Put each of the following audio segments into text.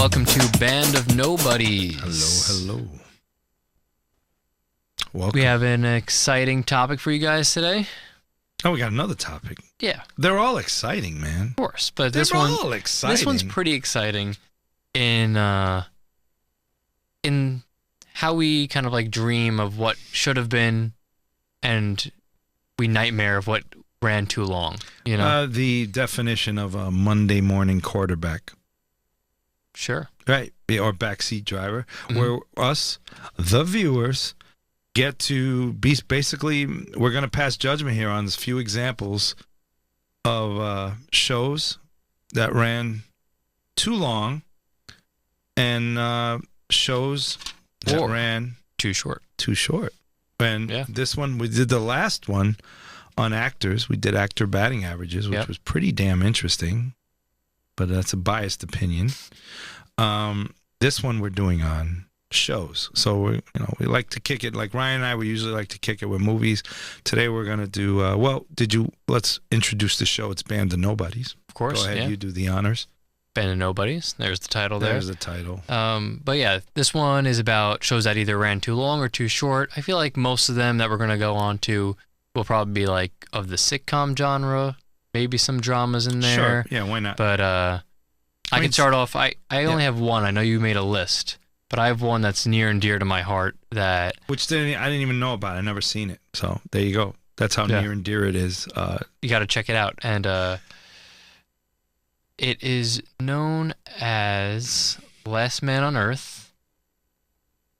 welcome to Band of Knowbodys. Hello. Welcome. We have an exciting topic for you guys today. Oh, we got another topic. Yeah, They're all exciting, man. of course, but They're this all exciting. This one's pretty exciting in how we kind of like dream of what should have been, and we nightmare of what ran too long. You know, the definition of a Monday morning quarterback. sure. Right, or backseat driver, where us, the viewers, get to be basically, we're going to pass judgment here on a few examples of shows that ran too long and shows that ran Too short. And this one, we did the last one on actors. We did actor batting averages, which was pretty damn interesting, but that's a biased opinion. This one we're doing on shows. So we like to kick it like Ryan and I. We usually like to kick it with movies. Today we're gonna do. Let's introduce the show. It's Band of Knowbodys. Of course. Go ahead. You do the honors. Band of Knowbodys. There's the title there. There's the title. But yeah, this one is about shows that either ran too long or too short. I feel like most of them that we're gonna go on to will probably be like of the sitcom genre. Maybe some dramas in there. Sure. Yeah. Why not? But I can start off. I only have one. I know you made a list, but I have one that's near and dear to my heart. I didn't even know about. I never seen it. So there you go. That's how near and dear it is. You got to check it out. And it is known as Last Man on Earth.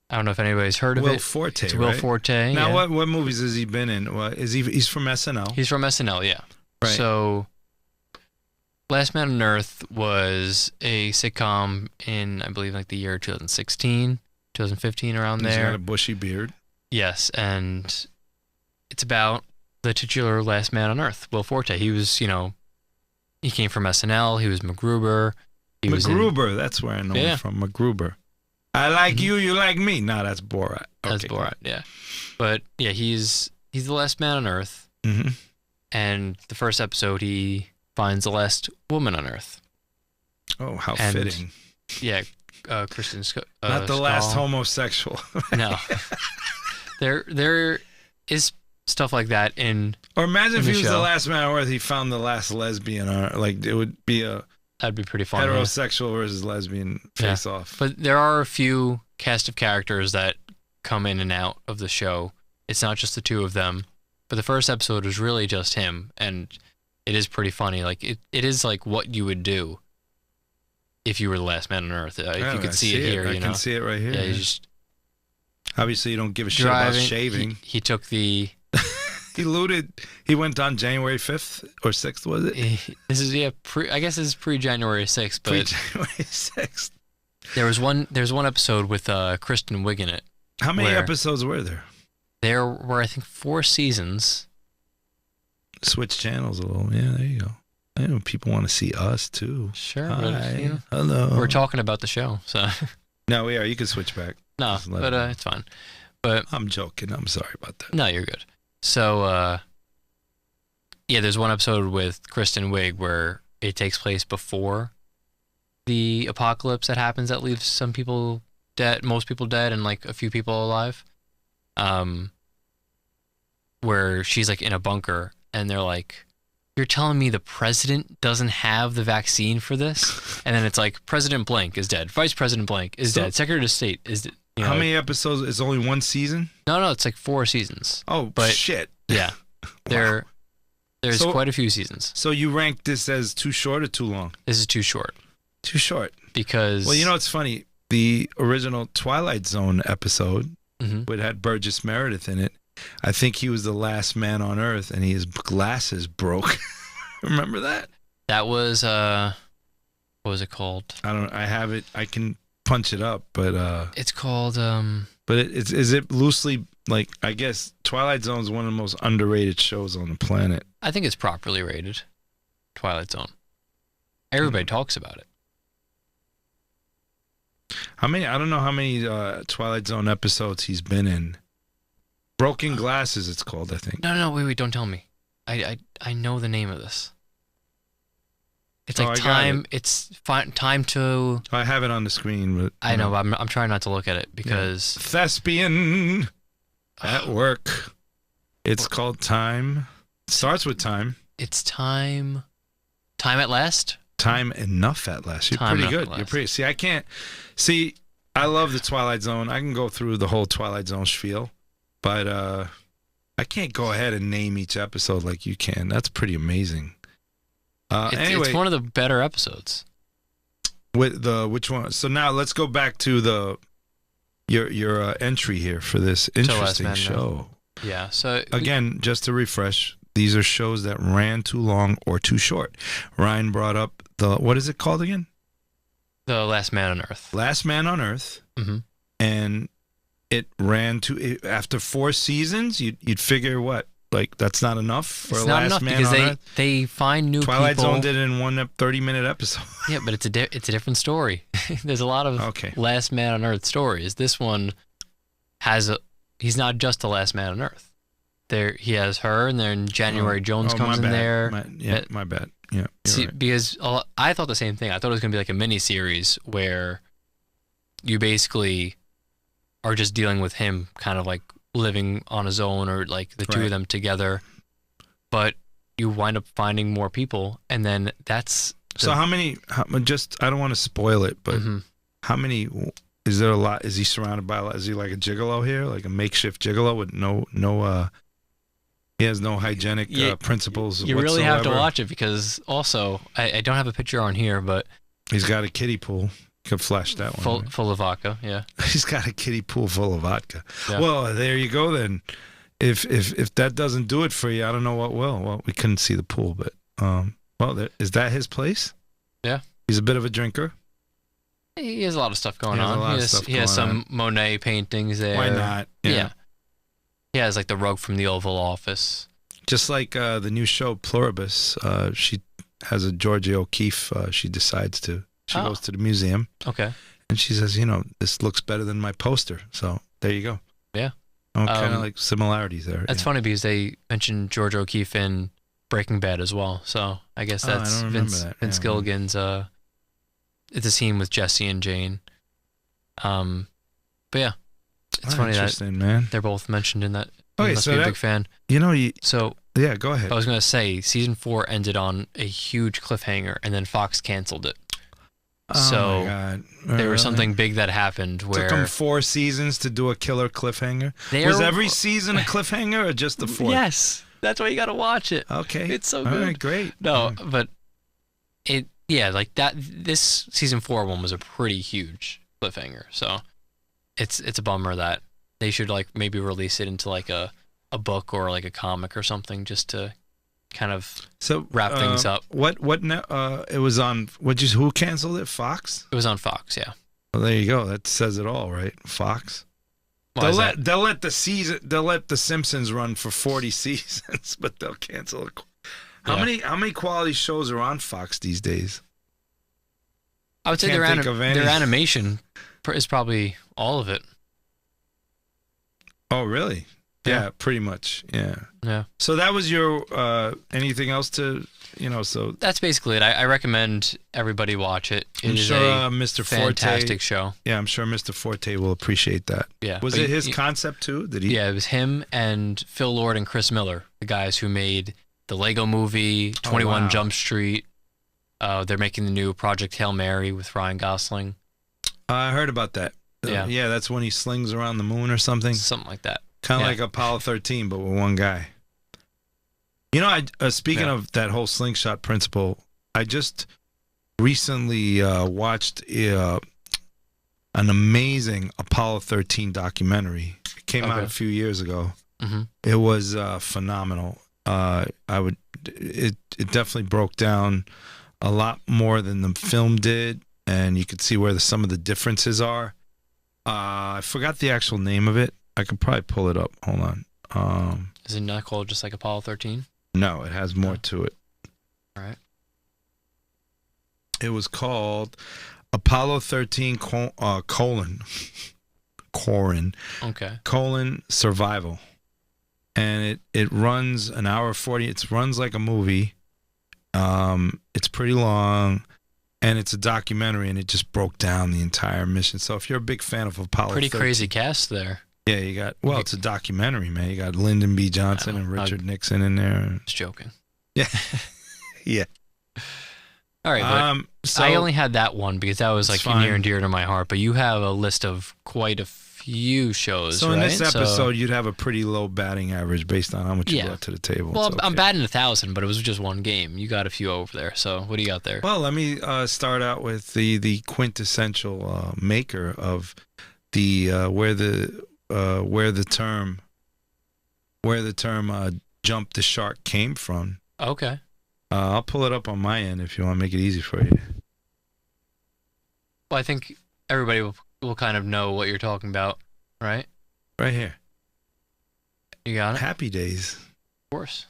I don't know if anybody's heard of it. Will Forte. It's Will Forte. Now, what movies has he been in? He's from SNL. He's from SNL. Yeah. Right. So, Last Man on Earth was a sitcom in, I believe, like the year 2016, 2015, around there. He's got a bushy beard. Yes, and it's about the titular Last Man on Earth, Will Forte. He was, he came from SNL. He was MacGruber. That's where I know him from, MacGruber. I like you, you like me. No, that's Borat. That's Borat, yeah. But, yeah, he's the last man on Earth. Mm-hmm. And the first episode, he finds the last woman on Earth. Oh, how fitting. Yeah, Kristen not the last homosexual. No. There is stuff like that in Or imagine if he was show. the last man on Earth, he found the last lesbian. Like, it would be that'd be pretty fun. Heterosexual versus lesbian face-off. But there are a few cast of characters that come in and out of the show. It's not just the two of them. But the first episode was really just him, and it is pretty funny. Like it is like what you would do if you were the last man on Earth. If you could see it here, I can see it right here. Yeah, you just obviously you don't give a shit about shaving. He took the. He looted. He went on January 5th or 6th, was it? This is I guess this is pre-January 6th, but pre-January 6th. There's one episode with Kristen Wiig in it. How many episodes were there? There were, I think, 4 seasons. Switch channels a little. Yeah, there you go. I know people want to see us too. Sure. Hi. But, hello. We're talking about the show, so. No, we are. You can switch back. No, but it's fine. But I'm joking. I'm sorry about that. No, you're good. So, there's one episode with Kristen Wiig where it takes place before the apocalypse that happens that leaves some people dead, most people dead, and like a few people alive. Where she's like in a bunker and they're like, "You're telling me the president doesn't have the vaccine for this?" And then it's like, President Blank is dead. Vice President Blank is dead. Secretary of State is dead. How many episodes? It's only one season? No, it's like 4 seasons. Oh, shit. Yeah. There's quite a few seasons. So you rank this as too short or too long? This is too short. Too short. Because... Well, it's funny. The original Twilight Zone episode, it had Burgess Meredith in it. I think he was the last man on Earth, and his glasses broke. Remember that? That was, what was it called? I have it. I can punch it up, but... It's called, But is it loosely, like, I guess Twilight Zone is one of the most underrated shows on the planet. I think it's properly rated. Twilight Zone. Everybody talks about it. I don't know how many Twilight Zone episodes he's been in. Broken Glasses, it's called, I think. No, wait, don't tell me. I know the name of this. It's like time. It's time to. I have it on the screen, but I know. But I'm trying not to look at it because thespian at work. It's called Time. It starts with time. It's time. Time at last. Time enough at last. You're pretty good. You're pretty. See, I can't. See, I love the Twilight Zone. I can go through the whole Twilight Zone spiel, but I can't go ahead and name each episode like you can. That's pretty amazing. Anyway, it's one of the better episodes. With which one? So now let's go back to your entry here for this interesting show. Yeah. So again, just to refresh, these are shows that ran too long or too short. Ryan brought up what is it called again? The Last Man on Earth. Last Man on Earth. Mm-hmm. And it ran after 4 seasons. You'd figure what? Like that's not enough for it's Last not enough Man because on Earth? they find new Twilight people. Zone did it in one 30-minute episode. Yeah, but it's a different story. There's a lot of Last Man on Earth stories. This one he's not just the Last Man on Earth. He has her, and then January Jones comes in there. My bad. Yeah. See, right. Because I thought the same thing. I thought it was going to be like a mini series where you basically are just dealing with him, kind of like living on his own, or like the two of them together. But you wind up finding more people, and then that's. So how many? I don't want to spoil it, but how many? Is there a lot? Is he surrounded by? Is he like a gigolo here, like a makeshift gigolo with no? He has no hygienic principles. You really have to watch it because also I don't have a picture on here, but he's got a kiddie pool. Could flash that one. Full of vodka, yeah. He's got a kiddie pool full of vodka. Yeah. Well, there you go then. If that doesn't do it for you, I don't know what will. Well, we couldn't see the pool, but is that his place? Yeah. He's a bit of a drinker. He has a lot of stuff going on. He has some Monet paintings there. Why not? Yeah. He has like the rug from the Oval Office. Just like the new show Pluribus, she has a Georgia O'Keeffe. She decides to. She goes to the museum. Okay. And she says, this looks better than my poster. So there you go. Yeah. Kind of like similarities there. That's funny because they mentioned George O'Keeffe in Breaking Bad as well. So I guess that's Vince Gilligan's. It's a scene with Jesse and Jane. But yeah, it's funny that man. They're both mentioned in that. Okay, must be a big fan. Yeah, go ahead. I was gonna say season 4 ended on a huge cliffhanger, and then Fox canceled it. Oh my God. There was something big that happened where... Took them 4 seasons to do a killer cliffhanger? Was every season a cliffhanger or just the 4th? Yes. That's why you got to watch it. Okay. It's so good. All right, great. No, but like that, this season 4 one was a pretty huge cliffhanger. So it's a bummer that they should like maybe release it into like a book or like a comic or something just to kind of wrap things up. It was on who canceled it? Fox? It was on Fox, yeah. Well, there you go. That says it all, right? Fox. They'll let the Simpsons run for 40 seasons, but they'll cancel it. How many quality shows are on Fox these days? I would say their animation is probably all of it. Oh, really? Yeah, pretty much. Yeah. Yeah. So that was your anything else to so that's basically it. I recommend everybody watch it. I'm sure Mr. Fantastic show. Yeah, I'm sure Mr. Forte will appreciate that. Yeah. Was it his concept too? Did he? Yeah, it was him and Phil Lord and Chris Miller, the guys who made the Lego Movie, 21 Jump Street. They're making the new Project Hail Mary with Ryan Gosling. I heard about that. Yeah, that's when he slings around the moon or something. Something like that. Kind of like Apollo 13, but with one guy. Speaking of that whole slingshot principle, I just recently watched an amazing Apollo 13 documentary. It came out a few years ago. Mm-hmm. It was phenomenal. It definitely broke down a lot more than the film did, and you could see where some of the differences are. I forgot the actual name of it. I could probably pull it up. Hold on. Is it not called just like Apollo 13? No, it has more to it. All right. It was called Apollo 13 : Survival. And it runs an hour 40. It runs like a movie. It's pretty long, and it's a documentary, and it just broke down the entire mission. So if you're a big fan of Apollo 13, crazy cast there. Yeah, you got, well, it's a documentary, man. You got Lyndon B. Johnson and Richard Nixon in there. Just joking. Yeah. Yeah. All right, but so I only had that one because that was like near and dear to my heart, but you have a list of quite a few shows, so right? In this episode, you'd have a pretty low batting average based on how much you brought to the table. Well, I'm batting 1,000, but it was just one game. You got a few over there, so what do you got there? Well, let me start out with the quintessential maker of the where the term jump the shark came from. Okay. I'll pull it up on my end if you want to make it easy for you. Well, I think everybody will kind of know what you're talking about, right? Right here. You got it? Happy Days. Of course.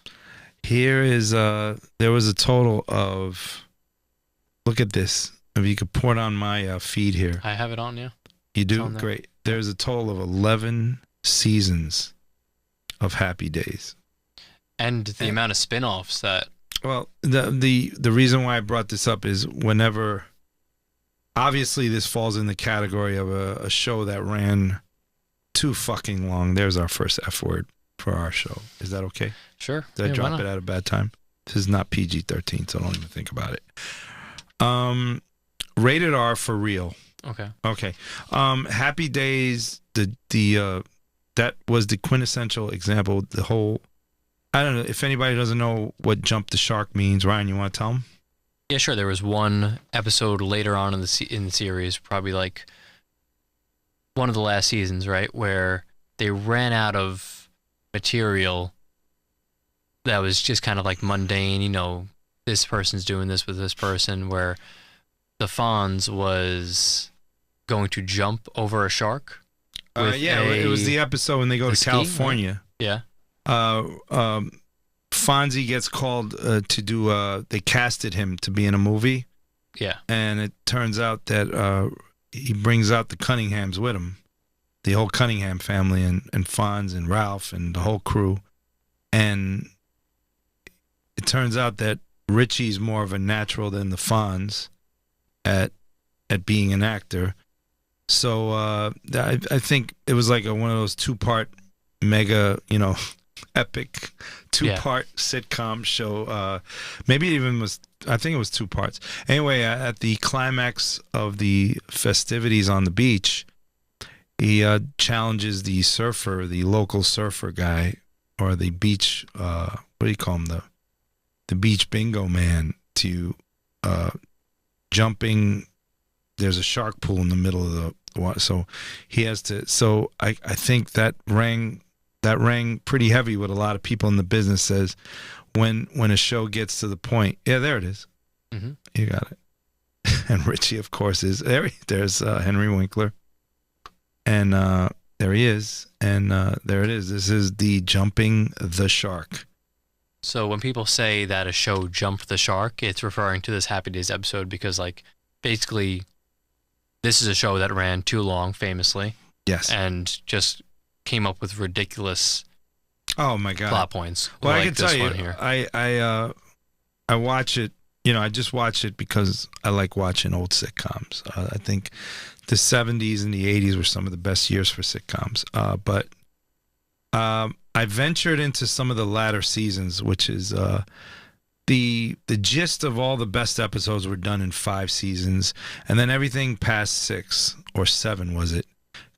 Here is, there was a total of, look at this. If you could pour it on my feed here. I have it on, yeah. You do? Great. There's a total of 11 seasons of Happy Days. And the amount of spin-offs that... Well, the reason why I brought this up is whenever, obviously this falls in the category of a show that ran too fucking long. There's our first F word for our show. Is that okay? Sure. Did I drop it at a bad time? This is not PG-13, so don't even think about it. Rated R for real. Okay. Okay. Happy Days, that was the quintessential example. The whole, I don't know if anybody doesn't know what jump the shark means. Ryan, you want to tell them? Yeah, sure. There was one episode later on in the series, probably like one of the last seasons, right, where they ran out of material that was just kind of like mundane. You know, this person's doing this with this person, where the Fonz was going to jump over a shark. It was the episode when they go to California. Right? Yeah. Fonzie gets called to do. They casted him to be in a movie. Yeah. And it turns out that he brings out the Cunninghams with him, the whole Cunningham family, and Fonz and Ralph and the whole crew. And it turns out that Richie's more of a natural than the Fonz at being an actor. So I think it was like one of those two-part mega, epic two-part sitcom show. Maybe it even was, I think it was 2 parts. Anyway, at the climax of the festivities on the beach, he challenges the surfer, the local surfer guy, or the beach, what do you call him, the beach bingo man, to jumping. There's a shark pool in the middle of the water, so he has to. So I think that rang pretty heavy with a lot of people in the business. Says when a show gets to the point, yeah, there it is. Mm-hmm. You got it. And Richie, of course, is there. There's Henry Winkler, and there he is, and there it is. This is the jumping the shark. So when people say that a show jumped the shark, it's referring to this Happy Days episode because, like, basically, this is a show that ran too long, famously. Yes. And just came up with ridiculous oh my god plot points. Well, like I can tell you, here. I watch it. I just watch it because I like watching old sitcoms. I think the 70s and the 80s were some of the best years for sitcoms. But I ventured into some of the latter seasons, which is the gist of all the best episodes were done in 5 seasons, and then everything past 6 or 7 was it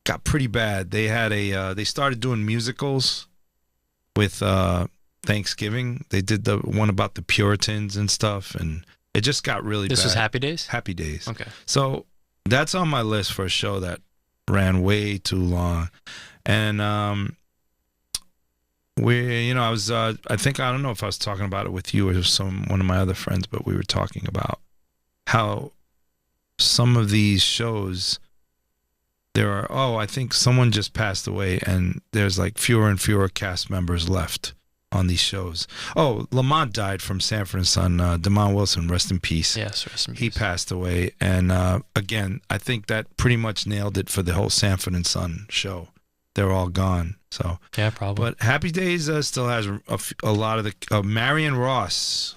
got pretty bad. They had they started doing musicals with Thanksgiving. They did the one about the Puritans and stuff, and it just got really bad. This was Happy Days? Happy Days. Okay. So that's on my list for a show that ran way too long. And I was I don't know if I was talking about it with you or one of my other friends, but we were talking about how some of these shows I think someone just passed away, and there's like fewer and fewer cast members left on these shows. Oh, Lamont died from Sanford and Son. Damon Wilson, rest in peace. Yes, rest in peace. He passed away, and again, I think that pretty much nailed it for the whole Sanford and Son show. They're all gone. So yeah, probably. But Happy Days still has a lot of the Marion Ross.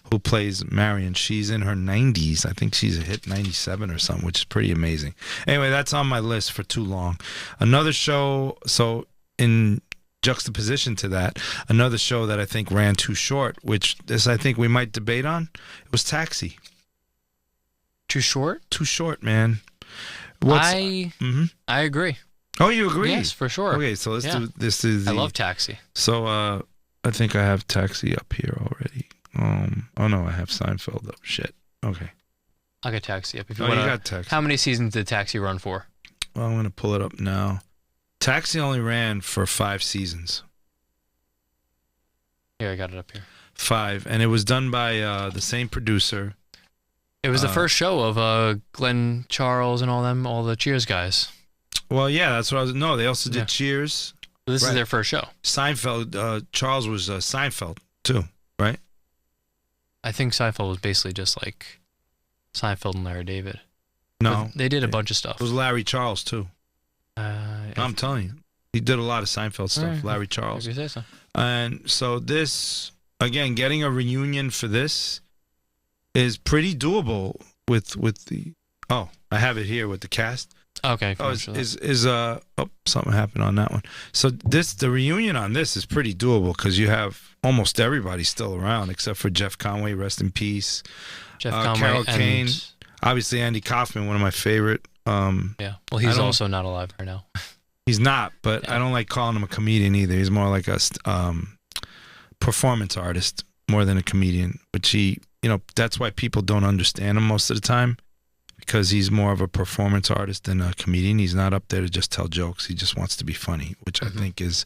who plays Marion. She's in her 90s. I think she's hit 97 or something, which is pretty amazing. Anyway, that's on my list for too long. Another show, so in juxtaposition to that, another show that I think ran too short, which this I think we might debate on, it was Taxi. Too short? Too short, man. I agree. Oh, you agree? Yes, for sure. Okay, so let's do this. I love Taxi. So I think I have Taxi up here already. Oh no, I have Seinfeld up. Shit. Okay. I'll get Taxi up. If you got Taxi. How many seasons did Taxi run for? Well, I'm going to pull it up now. Taxi only ran for 5 seasons. Yeah, I got it up here. 5. And it was done by the same producer. It was the first show of Glenn Charles and all the Cheers guys. Well, yeah, that's what I was... No, they also did Cheers. This is their first show. Seinfeld, Charles was Seinfeld, too, right? I think Seinfeld was basically just like Seinfeld and Larry David. No. But they did a bunch of stuff. It was Larry Charles, too. I'm telling you. He did a lot of Seinfeld stuff, right. Larry Charles. If you say so. And so this, again, getting a reunion for this is pretty doable with the... Oh, I have it here with the cast. Okay. Something happened on that one. So the reunion on this is pretty doable because you have almost everybody still around except for Jeff Conway, rest in peace. Jeff Conway, Carol Kane, obviously Andy Kaufman, one of my favorite. Yeah, well, he's also not alive right now. He's not, but I don't like calling him a comedian either. He's more like a performance artist more than a comedian. But that's why people don't understand him most of the time. Because he's more of a performance artist than a comedian. He's not up there to just tell jokes. He just wants to be funny, which I think is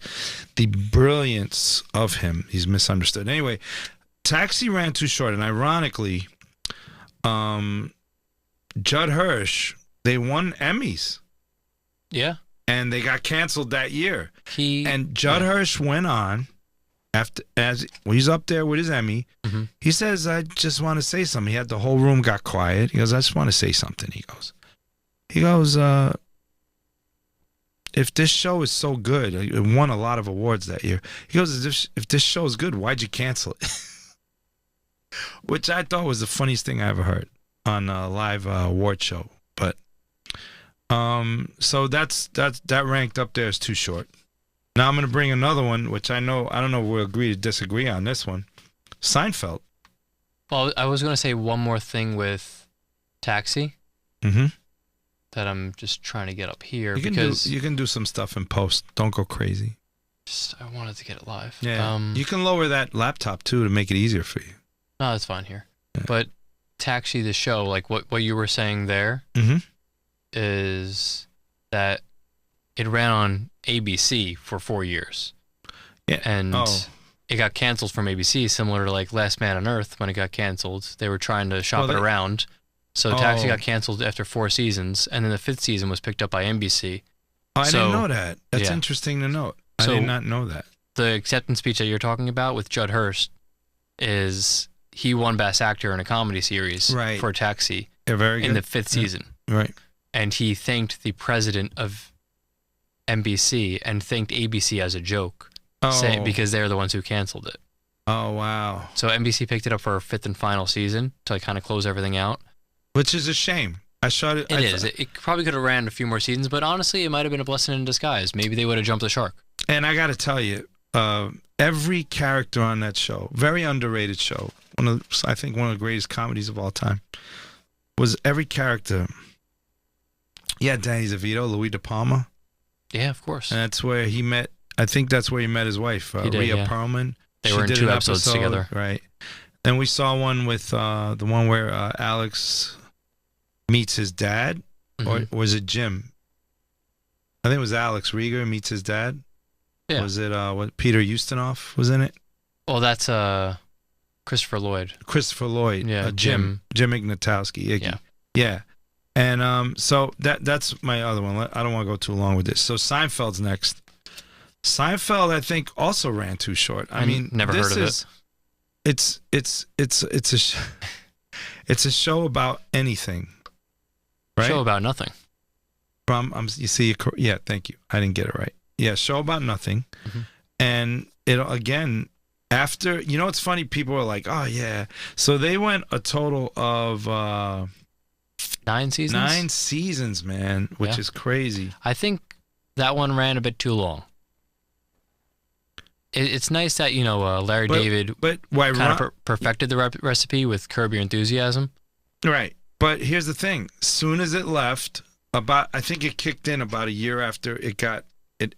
the brilliance of him. He's misunderstood. Anyway, Taxi ran too short. And ironically, Judd Hirsch, they won Emmys. Yeah. And they got canceled that year. And Judd Hirsch went on. He's up there with his Emmy, he says, I just want to say something. He had the whole room got quiet. He goes, I just want to say something. He goes, if this show is so good, it won a lot of awards that year. He goes, if this show is good, why'd you cancel it? Which I thought was the funniest thing I ever heard on a live award show. But so that ranked up there as too short. Now I'm going to bring another one, which I don't know if we'll agree to disagree on this one. Seinfeld. Well, I was going to say one more thing with Taxi that I'm just trying to get up here. You can do some stuff in post. Don't go crazy. I wanted to get it live. Yeah. You can lower that laptop, too, to make it easier for you. No, that's fine here. Yeah. But Taxi, the show, like what you were saying there is that it ran on ABC for 4 years. Yeah. And it got canceled from ABC, similar to like Last Man on Earth when it got canceled. They were trying to shop it around. So Taxi got canceled after 4 seasons, and then the 5th season was picked up by NBC. Oh, I didn't know that. That's interesting to note. I did not know that. The acceptance speech that you're talking about with Judd Hirsch is he won Best Actor in a comedy series for Taxi in the 5th season. Right. And he thanked the president of NBC and thanked ABC as a joke, because they're the ones who canceled it. Oh, wow. So NBC picked it up for a 5th and final season to like kind of close everything out. Which is a shame. It probably could have ran a few more seasons, but honestly, it might have been a blessing in disguise. Maybe they would have jumped the shark. And I got to tell you, every character on that show, very underrated show, I think one of the greatest comedies of all time, was every character. Yeah, Danny DeVito, Louis De Palma. Yeah, of course. And that's where he met. I think that's where he met his wife, Rhea Perlman. They were in 2 episodes together, right? Then we saw one with the one where Alex meets his dad, or was it Jim? I think it was Alex Rieger meets his dad. Yeah. Was it Peter Ustinov was in it? Oh, that's Christopher Lloyd. Yeah, Jim Ignatowski. Iggy. Yeah. And so that's my other one. I don't want to go too long with this. So Seinfeld's next. Seinfeld, I think, also ran too short. I mean, never heard of it. It's a show about anything, right? Show about nothing. You see, thank you. I didn't get it right. Yeah, show about nothing, and it again, After, you know, it's funny. People are like, "Oh yeah." So they went a total of 9 seasons. 9 seasons, man, which is crazy. I think that one ran a bit too long. It's nice that, you know, Larry David kind of perfected the recipe with Curb Your Enthusiasm. Right. But here's the thing. Soon as it left, I think it kicked in about a year after it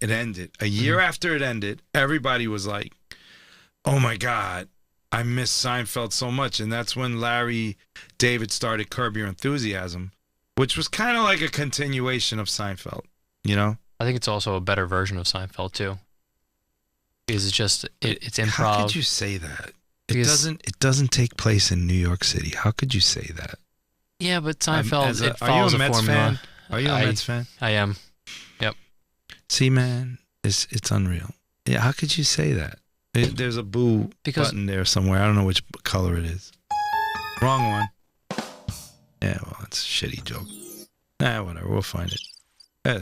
ended. A year after it ended, everybody was like, oh my God, I miss Seinfeld so much. And that's when Larry David started Curb Your Enthusiasm, which was kind of like a continuation of Seinfeld, you know? I think it's also a better version of Seinfeld, too. Because it's just, it's improv. How could you say that? It doesn't take place in New York City. How could you say that? Yeah, but Seinfeld, it follows a formula. Fan? Are you a Mets fan? I am. Yep. See, man, it's unreal. Yeah, how could you say that? There's a boo button there somewhere. I don't know which color it is. Wrong one. Yeah, well, it's a shitty joke. Nah, whatever. We'll find it.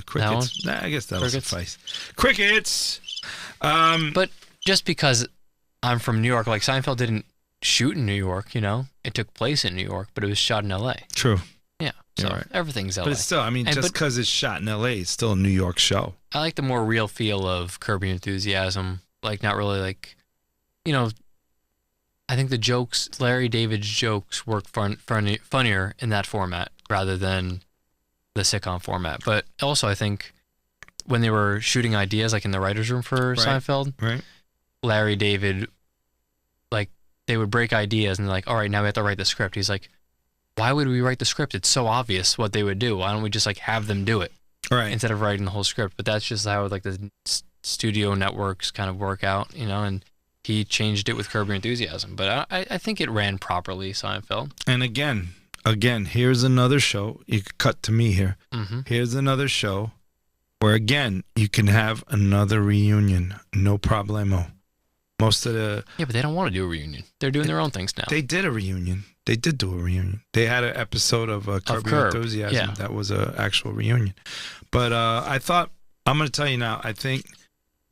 Crickets. Nah, I guess that'll suffice. Crickets! But just because I'm from New York, like Seinfeld didn't shoot in New York, you know? It took place in New York, but it was shot in L.A. True. Yeah, so right. Everything's L.A. But it's still, I mean, just because it's shot in L.A., it's still a New York show. I like the more real feel of Curb Your Enthusiasm. Like, not really like, you know, I think the jokes, Larry David's jokes work funnier in that format rather than the sitcom format. But also, I think when they were shooting ideas, like in the writer's room for Seinfeld, Larry David, like, they would break ideas and they're like, all right, now we have to write the script. He's like, why would we write the script? It's so obvious what they would do. Why don't we just, like, have them do it instead of writing the whole script? But that's just how, like, the studio networks kind of work out, you know, and he changed it with Curb Your Enthusiasm. But I think it ran properly, Seinfeld. And again, here's another show. You could cut to me here. Here's another show where, again, you can have another reunion. No problemo. Most of the... Yeah, but they don't want to do a reunion. They're doing their own things now. They did a reunion. They did do a reunion. They had an episode of Curb Your Enthusiasm that was an actual reunion. But I thought, I'm going to tell you now, I think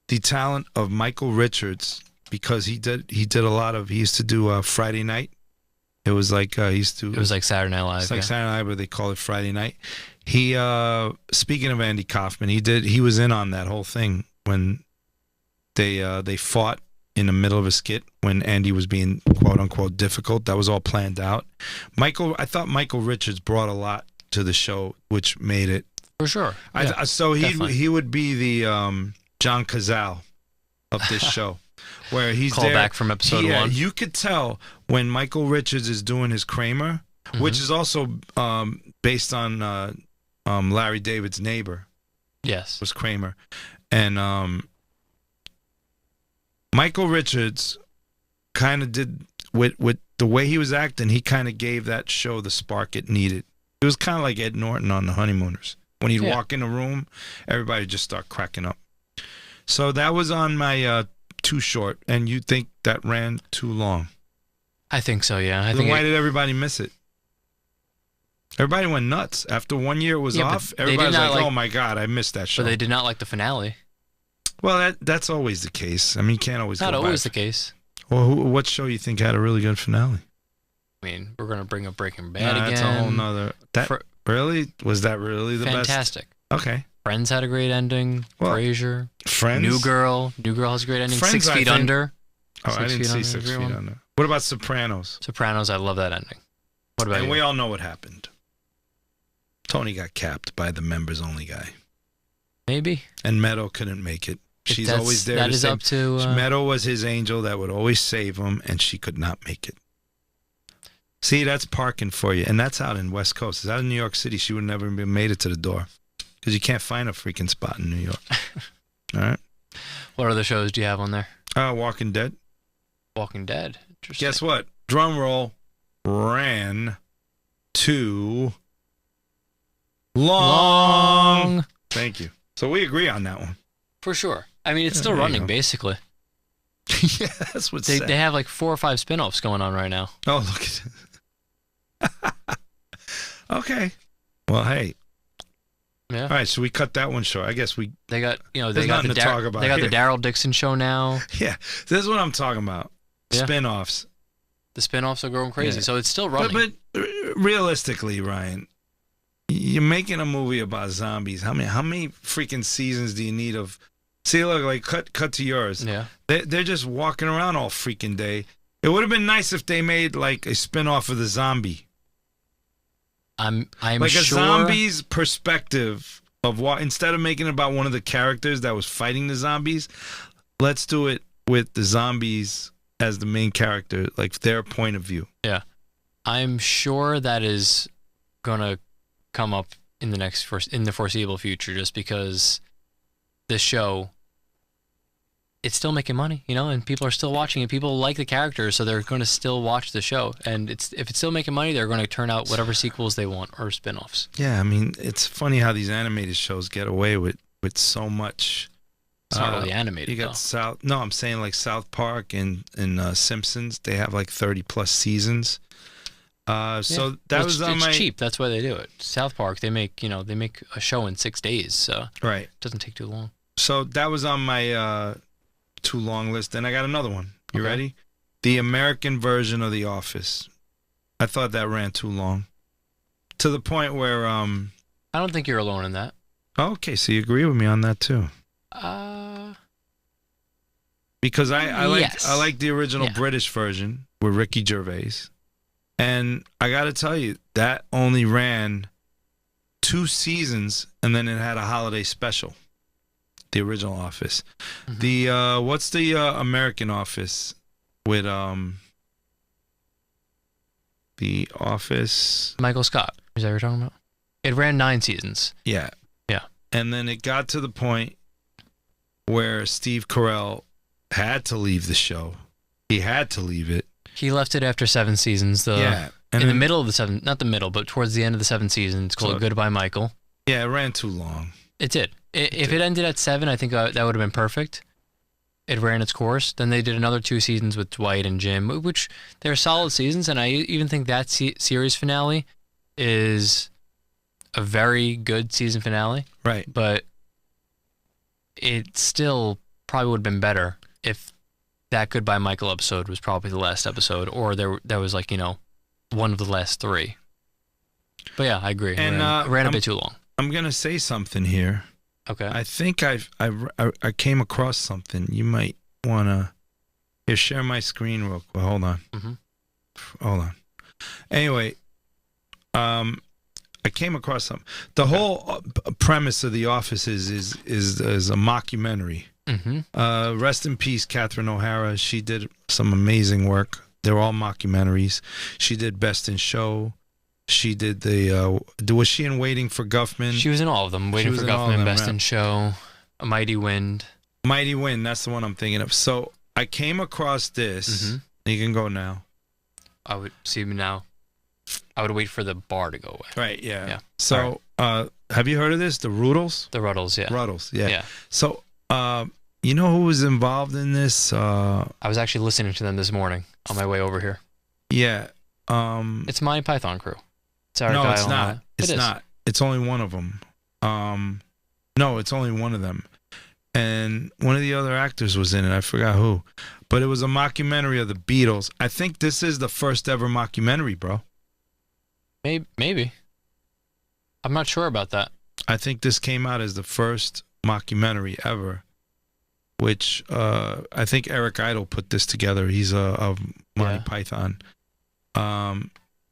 the talent of Michael Richards, because he used to do Friday night. It was like it was like Saturday Night Live. It's like Saturday Night Live, but they call it Friday night. He speaking of Andy Kaufman, he was in on that whole thing when they fought in the middle of a skit when Andy was being quote unquote difficult. That was all planned out. I thought Michael Richards brought a lot to the show, which made it for sure. So he would be the John Cazale of this show, where he's call back from episode 1. You could tell when Michael Richards is doing his Kramer, which is also based on Larry David's neighbor. Yes, was Kramer, and Michael Richards kind of did with the way he was acting. He kind of gave that show the spark it needed. It was kind of like Ed Norton on The Honeymooners. When he'd walk in a room, everybody would just start cracking up. So that was on my too short, and you think that ran too long? I think so, yeah. Why did everybody miss it? Everybody went nuts. After 1 year it was off, everybody was like, oh my God, I missed that show. But they did not like the finale. Well, that's always the case. I mean, you can't always Not go always back. the case. Well, what show you think had a really good finale? I mean, we're going to bring up Breaking Bad again. That's a whole nother... Really? Was that really the best? Fantastic. Okay. Friends had a great ending. Frasier. Friends? New Girl has a great ending. Friends, 6 Feet Under. Oh, I didn't see 6 Feet Under. What about Sopranos? Sopranos, I love that ending. What about you? And we all know what happened. Tony got capped by the members-only guy. Maybe. And Meadow couldn't make it. She's always there. That is up to... Meadow was his angel that would always save him, and she could not make it. See, that's parking for you. And that's out in West Coast. It's out in New York City. She would never have made it to the door. Because you can't find a freaking spot in New York. All right? What other shows do you have on there? Walking Dead. Walking Dead. Interesting. Guess what? Drum roll. Ran too long. Thank you. So we agree on that one. For sure. I mean, it's still running, basically. Yeah, that's what's they have like 4 or 5 spinoffs going on right now. Oh, look at it. Okay. Well, hey, Yeah. All right, so we cut that one short. I guess they got the talk about they got here. the Daryl Dixon show now. Yeah, this is what I'm talking about. Yeah. Spinoffs. The spinoffs are going crazy, so it's still running. But realistically, Ryan, you're making a movie about zombies. How many freaking seasons do you need of? See, look, like cut to yours. Yeah. They're just walking around all freaking day. It would have been nice if they made like a spinoff of the zombie. I'm like sure... a zombie's perspective of what, instead of making it about one of the characters that was fighting the zombies, let's do it with the zombies as the main character, like their point of view. Yeah. I'm sure that is gonna come up in the foreseeable future, just because this show, it's still making money, and people are still watching it. People like the characters, so they're going to still watch the show. And if it's still making money, they're going to turn out whatever sequels they want or spinoffs. Yeah, I mean, it's funny how these animated shows get away with so much. It's not really animated. You got No, I'm saying like South Park and Simpsons. They have like 30+ seasons. So that was on it's cheap. That's why they do it. South Park, they make a show in 6 days, so right. It doesn't take too long. So that was on my too long list. Then I got another one. You Okay. ready? The American version of The Office. I thought that ran too long, to the point where I don't think you're alone in that. Okay, so you agree with me on that too? Because I like the original British version with Ricky Gervais, and I got to tell you that only ran 2 seasons, and then it had a holiday special. The original Office. Mm-hmm. The what's the American Office with The Office? Michael Scott. Is that what you're talking about? It ran 9 seasons. Yeah. Yeah. And then it got to the point where Steve Carell had to leave the show. He had to leave it. He left it after 7 seasons. And in the middle of the 7, not the middle, but towards the end of the 7th season, it's called Goodbye, Michael. Yeah, it ran too long. It did. If it ended at 7, I think that would have been perfect. It ran its course. Then they did another 2 seasons with Dwight and Jim, which they're solid seasons, and I even think that series finale is a very good season finale. Right. But it still probably would have been better if that Goodbye Michael episode was probably the last episode, or there was one of the last 3. But yeah, I agree. And it ran a bit too long. I'm gonna say something here. Okay. I think I came across something. You might wanna share my screen real quick. Hold on. Mm-hmm. Hold on. Anyway, I came across something. The whole premise of The Office is a mockumentary. Mm-hmm. Rest in peace, Catherine O'Hara. She did some amazing work. They're all mockumentaries. She did Best in Show. She did was she in Waiting for Guffman? She was in all of them. Waiting for Guffman, Best in Show, A Mighty Wind. Mighty Wind, that's the one I'm thinking of. So I came across this. Mm-hmm. You can go now. I would see now. I would wait for the bar to go away. Right, yeah. So have you heard of this? The Rudels? The Ruddles, yeah. Ruddles, yeah. Yeah. So you know who was involved in this? I was actually listening to them this morning on my way over here. Yeah. It's Monty Python crew. No, it's not. It's not. It's only one of them. No, it's only one of them. And one of the other actors was in it. I forgot who. But it was a mockumentary of the Beatles. I think this is the first ever mockumentary, bro. Maybe. I'm not sure about that. I think this came out as the first mockumentary ever, which I think Eric Idle put this together. He's a Monty Python.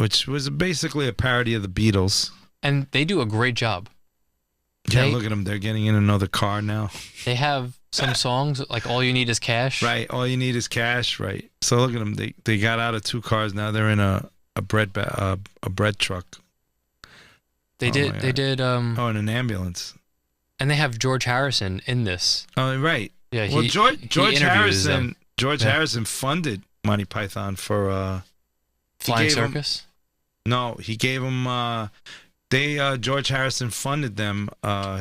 Which was basically a parody of the Beatles. And they do a great job. Yeah, look at them. They're getting in another car now. They have some songs like All You Need Is Cash. Right. All You Need Is Cash. Right. So look at them. They got out of 2 cars. Now they're in a bread truck. They did. In an ambulance. And they have George Harrison in this. Oh, right. Yeah. Well, George Harrison. George Harrison funded Monty Python for Flying Circus. No, he gave them. George Harrison funded them.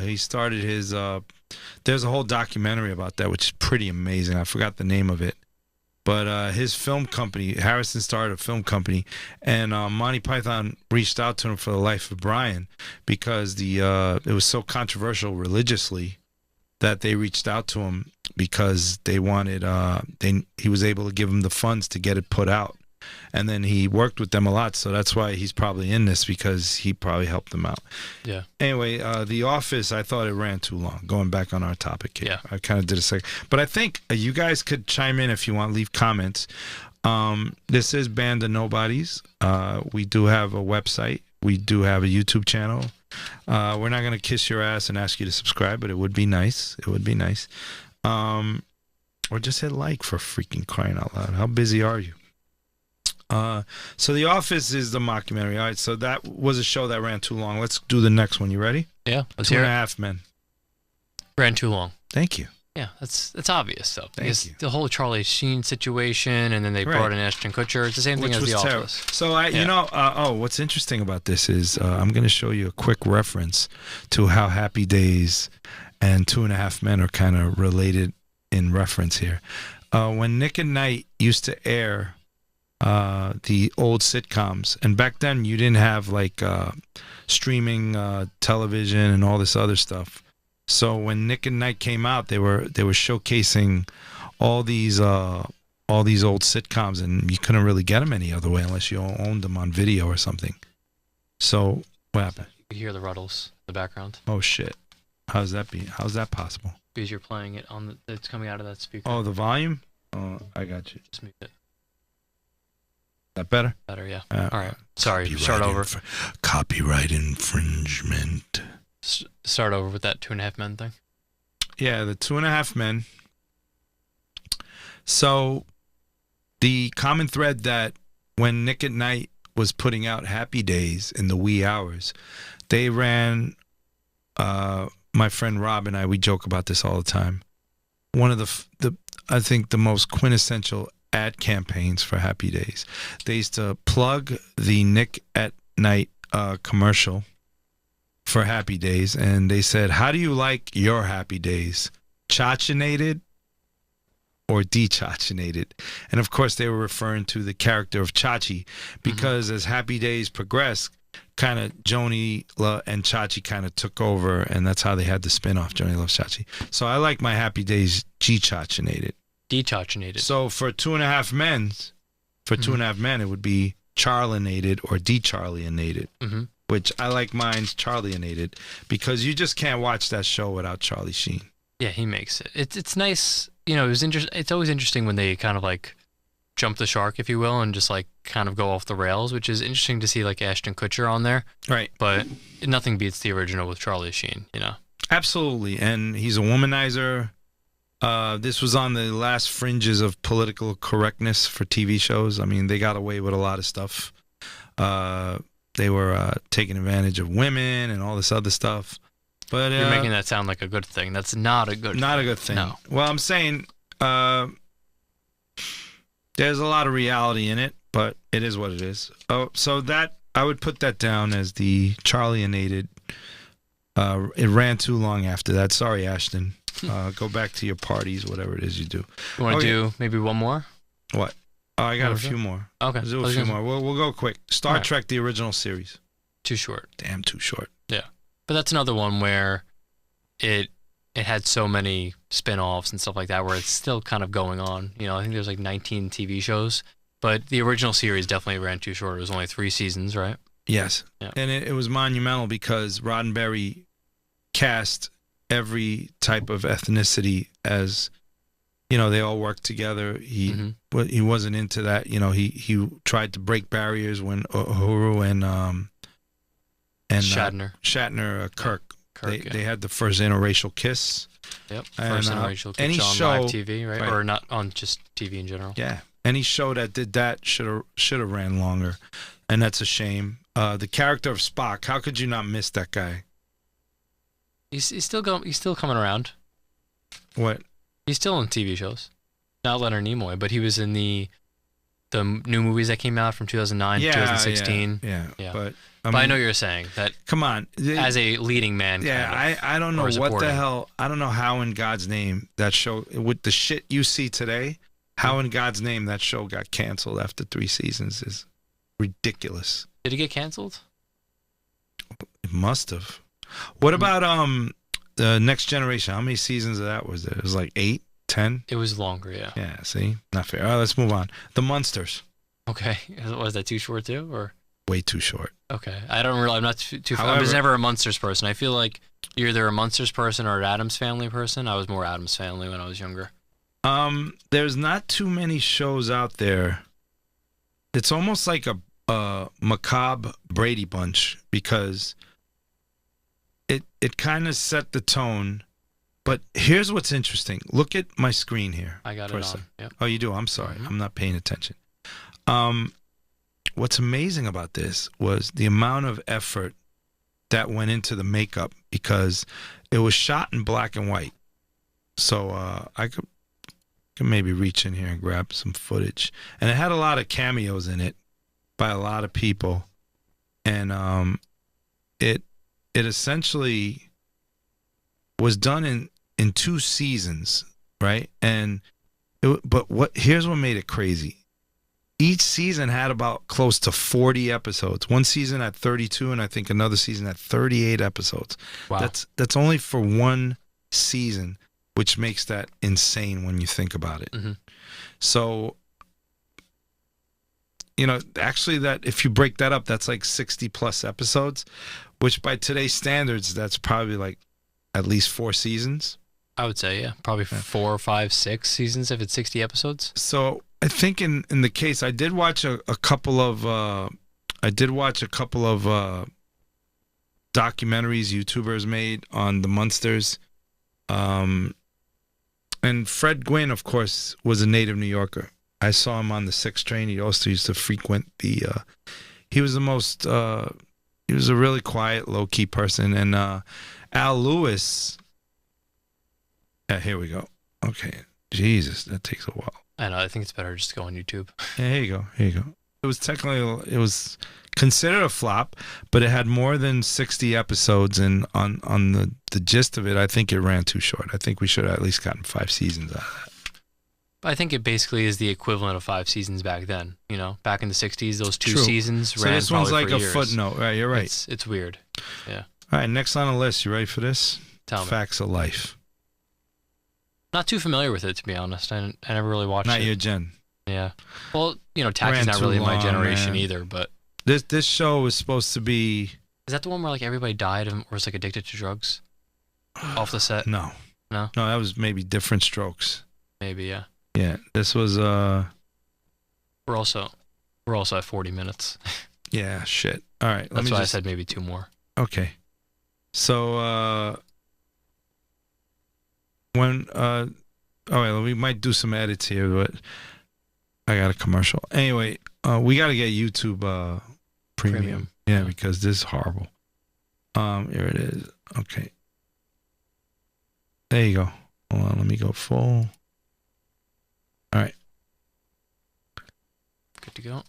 He started his. There's a whole documentary about that, which is pretty amazing. I forgot the name of it, But his film company, Harrison started a film company, and Monty Python reached out to him for The Life of Brian because it was so controversial religiously that they reached out to him because they wanted he was able to give them the funds to get it put out. And then he worked with them a lot, so that's why he's probably in this, because he probably helped them out. Yeah. Anyway, The Office, I thought it ran too long. Going back on our topic here. Yeah. I kind of did a second. But I think you guys could chime in if you want, leave comments. This is Band of Knowbodys. We do have a website. We do have a YouTube channel. We're not going to kiss your ass and ask you to subscribe, but it would be nice. It would be nice. Or just hit like, for freaking crying out loud. How busy are you? So The Office is the mockumentary. All right, so that was a show that ran too long. Let's do the next one. You ready? Yeah, let's Two hear and a it. Half Men. Ran too long. Thank you. Yeah, that's obvious though. Thank you. The whole Charlie Sheen situation, and then they brought in Ashton Kutcher. It's the same thing as The Office. So you know, what's interesting about this is I'm going to show you a quick reference to how Happy Days and Two and a Half Men are kind of related in reference here. When Nick at Night used to air the old sitcoms, and back then you didn't have like streaming television and all this other stuff. So when Nick at Night came out, they were showcasing all these old sitcoms, and you couldn't really get them any other way unless you owned them on video or something. So what happened? You hear the Ruddles in the background. Oh shit! How's that possible? Because you're playing it on it's coming out of that speaker. Oh, the volume. Oh, I got you. Just mute it. That better? Better, yeah. All right. Sorry. Start over. Copyright infringement. Start over with that Two and a Half Men thing. Yeah, the Two and a Half Men. So, the common thread that when Nick at Night was putting out Happy Days in the wee hours, they ran. My friend Rob and I, we joke about this all the time. One of the I think the most quintessential ad campaigns for Happy Days. They used to plug the Nick at Night commercial for Happy Days, and they said, "How do you like your Happy Days? Chachinated or dechachinated?" And of course, they were referring to the character of Chachi, because as Happy Days progressed, kind of Joni and Chachi kind of took over, and that's how they had the spinoff, Joni Loves Chachi. So I like my Happy Days dechachinated. Dechachinated. So for Two and a Half Men, it would be charlinated or decharlionated, which I like mine's charlionated, because you just can't watch that show without Charlie Sheen. Yeah, he makes it. It's nice. You know, it's always interesting when they kind of like jump the shark, if you will, and just like kind of go off the rails, which is interesting to see, like Ashton Kutcher on there. Right. But nothing beats the original with Charlie Sheen, you know? Absolutely. And he's a womanizer. This was on the last fringes of political correctness for TV shows. I mean, they got away with a lot of stuff. They were taking advantage of women and all this other stuff. But you're making that sound like a good thing. That's not a good thing. Not a good thing. No. Well, I'm saying there's a lot of reality in it, but it is what it is. Oh, so that I would put that down as the Charlieanated. It ran too long after that. Sorry, Ashton. Go back to your parties, whatever it is you do. You want to do maybe one more? What? Oh, I got a few more. Okay. Let's do a few more. We'll go quick. Star Trek, the original series. Too short. Damn, too short. Yeah. But that's another one where it had so many spin-offs and stuff like that, where it's still kind of going on. You know, I think there's like 19 TV shows, but the original series definitely ran too short. It was only 3 seasons, right? Yes. Yeah. And it was monumental because Roddenberry cast every type of ethnicity as, you know, they all worked together. He wasn't into that. You know, he tried to break barriers when Uhuru and Shatner, Kirk, they had the first interracial kiss. Yep. First interracial kiss on live TV, right? Or not on just TV in general. Yeah. Any show that did that should have ran longer, and that's a shame. The character of Spock, how could you not miss that guy? He's still coming around. What? He's still in TV shows. Not Leonard Nimoy, but he was in the new movies that came out from 2009 to 2016. Yeah. But I know what you're saying that. Come on, as a leading man. Yeah, I don't know what the hell. I don't know how in God's name that show with the shit you see today. How in God's name that show got canceled after 3 seasons is ridiculous. Did it get canceled? It must have. What about the Next Generation? How many seasons of that was there? It was like 8, 10? It was longer, yeah. Yeah, see? Not fair. All right, let's move on. The Munsters. Okay. Was that too short too, or? Way too short. Okay. I'm not too However, I was never a Munsters person. I feel like you're either a Munsters person or an Addams Family person. I was more Addams Family when I was younger. There's not too many shows out there. It's almost like a macabre Brady Bunch because it kind of set the tone. But here's what's interesting. Look at my screen here. I got it on. Yep. Oh, you do? I'm sorry. Mm-hmm. I'm not paying attention. What's amazing about this was the amount of effort that went into the makeup because it was shot in black and white. So I could maybe reach in here and grab some footage. And it had a lot of cameos in it by a lot of people. And it essentially was done in 2 seasons, right? And here's what made it crazy. Each season had about close to 40 episodes. One season had 32, and I think another season had 38 episodes. Wow. That's only for one season, which makes that insane when you think about it. Mm-hmm. So, actually that if you break that up, that's like 60 plus episodes, which by today's standards, that's probably like at least 4 seasons. I would say, yeah. Probably 4, 5, 6 seasons if it's 60 episodes. So I think in the case, I did watch a couple of documentaries YouTubers made on the Munsters. And Fred Gwynn, of course, was a native New Yorker. I saw him on the 6 train. He also used to frequent he was a really quiet, low-key person. And Al Lewis, here we go. Okay. Jesus, that takes a while. I know. I think it's better just to go on YouTube. Yeah, here you go. It was considered a flop, but it had more than 60 episodes, and on the gist of it, I think it ran too short. I think we should have at least gotten 5 seasons out of that. I think it basically is the equivalent of 5 seasons back then. Back in the 60s, those 2 True. seasons so ran this one's like a years. footnote. Right, you're right. It's weird. Yeah. All right, next on the list. You ready for this? Tell me. Facts of Life. Not too familiar with it, to be honest. I never really watched it. Not your gen. Yeah. Well, Taxi's not really my generation either, but... This show was supposed to be... Is that the one where like everybody died or was like addicted to drugs? Off the set? No. No? No, that was maybe Different Strokes. Maybe, yeah. Yeah, this was... We're also at 40 minutes. Yeah, shit. All right. That's why I said maybe 2 more. Okay. So, all right, we might do some edits here, but I got a commercial. Anyway, we got to get YouTube premium. Yeah, because this is horrible. Here it is. Okay. There you go. Hold on, let me go full. All right. Good to go.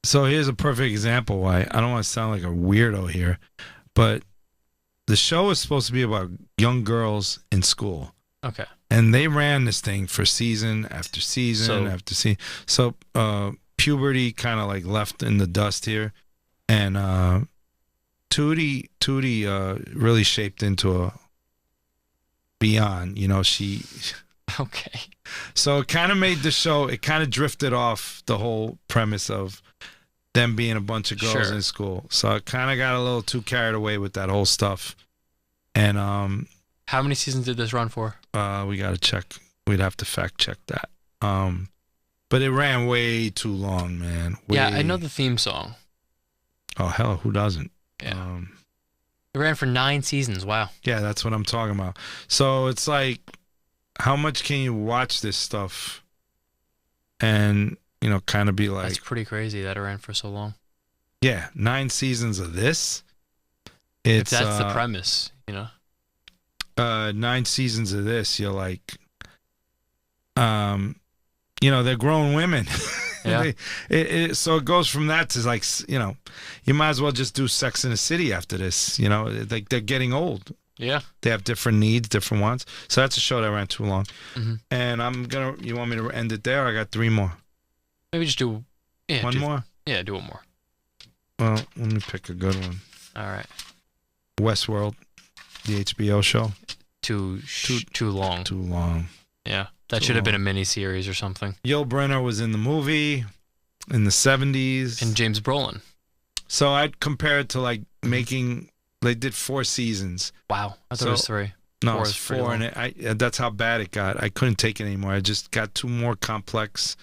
So here's a perfect example why I don't want to sound like a weirdo here, but the show is supposed to be about young girls in school. Okay. And they ran this thing for season after season after season. So puberty kind of like left in the dust here. And Tootie really shaped into a beyond, she... Okay. So it kind of made the show, it kind of drifted off the whole premise of them being a bunch of girls in school. So it kind of got a little too carried away with that whole stuff. And how many seasons did this run for? We got to check. We'd have to fact check that. But it ran way too long, man. Yeah, I know the theme song. Oh, hell, who doesn't? Yeah. It ran for 9 seasons. Wow. Yeah, that's what I'm talking about. So it's like, how much can you watch this stuff and, kind of be like... That's pretty crazy that it ran for so long. Yeah, 9 seasons of this. If that's the premise, 9 seasons of this, you're like, they're grown women. Yeah. So it goes from that to like, you might as well just do Sex in the City after this. Like they're getting old. Yeah. They have different needs, different wants. So that's a show that ran too long. Mm-hmm. And you want me to end it there? I got 3 more. Maybe just do one more? Yeah, do one more. Well, let me pick a good one. All right. Westworld, the HBO show. Too long. Too long. Yeah. That should have been a mini series or something. Yul Brynner was in the movie in the 70s. And James Brolin. So I'd compare it to like making, they did 4 seasons. Wow. I thought it was 3. No, it's 4, and that's how bad it got. I couldn't take it anymore. I just got too more complex,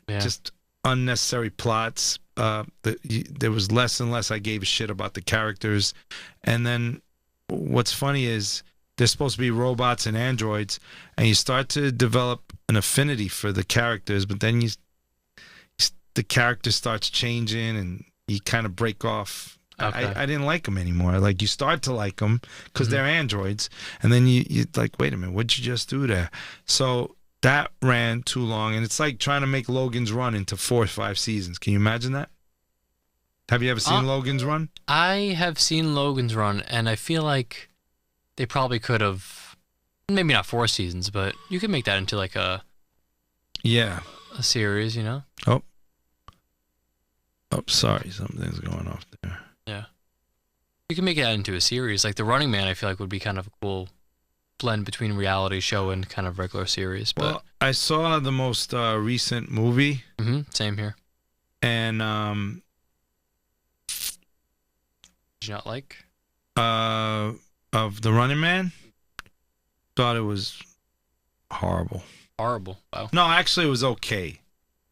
just unnecessary plots. There was less and less I gave a shit about the characters. And then what's funny is they're supposed to be robots and androids, and you start to develop an affinity for the characters, but then the character starts changing, and you kind of break off. Okay. I didn't like them anymore. Like, you start to like them because they're androids, and then you like, wait a minute, what'd you just do there? So that ran too long, and it's like trying to make Logan's Run into 4 or 5 seasons. Can you imagine that? Have you ever seen Logan's Run? I have seen Logan's Run, and I feel like they probably could have, maybe not 4 seasons, but you could make that into like a series, you know? Oh, sorry, something's going off there. Yeah, you can make that into a series. Like The Running Man, I feel like would be kind of a cool blend between reality show and kind of regular series. But well, I saw the most recent movie. Same here. And did you not like? Of The Running Man? Thought it was horrible. Horrible. Wow. No, actually, it was okay.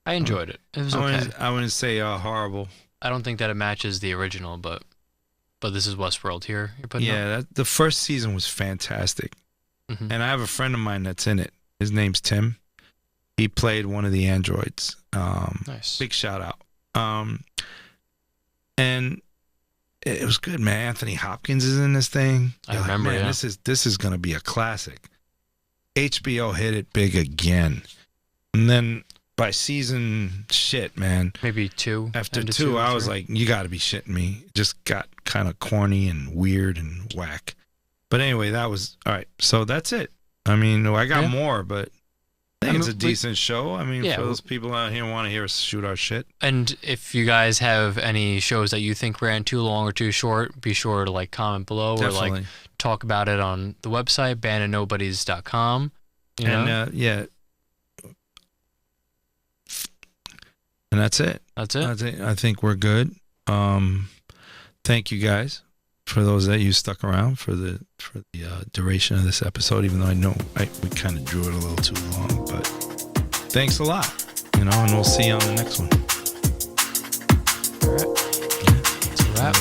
I enjoyed it. It was okay. I wouldn't say horrible. I don't think that it matches the original, but this is Westworld here. You're putting up. The first season was fantastic. And I have a friend of mine that's in it. His name's Tim. He played one of the androids. Nice. Big shout out. And it was good, man. Anthony Hopkins is in this thing. I remember, man, this is going to be a classic. HBO hit it big again. And then by season man. Maybe 2. After 2, I was like, you got to be shitting me. It just got kind of corny and weird and whack. But anyway, that was all right. So that's it. I mean, I got more, but I think it's a decent show. I mean, for those people out here who want to hear us shoot our shit. And if you guys have any shows that you think ran too long or too short, be sure to like comment below or like talk about it on the website, bandofknowbodys.com. And and that's it. That's it. I think we're good. Thank you guys for those that you stuck around for the duration of this episode. Even though I know we kind of drew it a little too long, but thanks a lot. And we'll see you on the next one. All right. That's a wrap.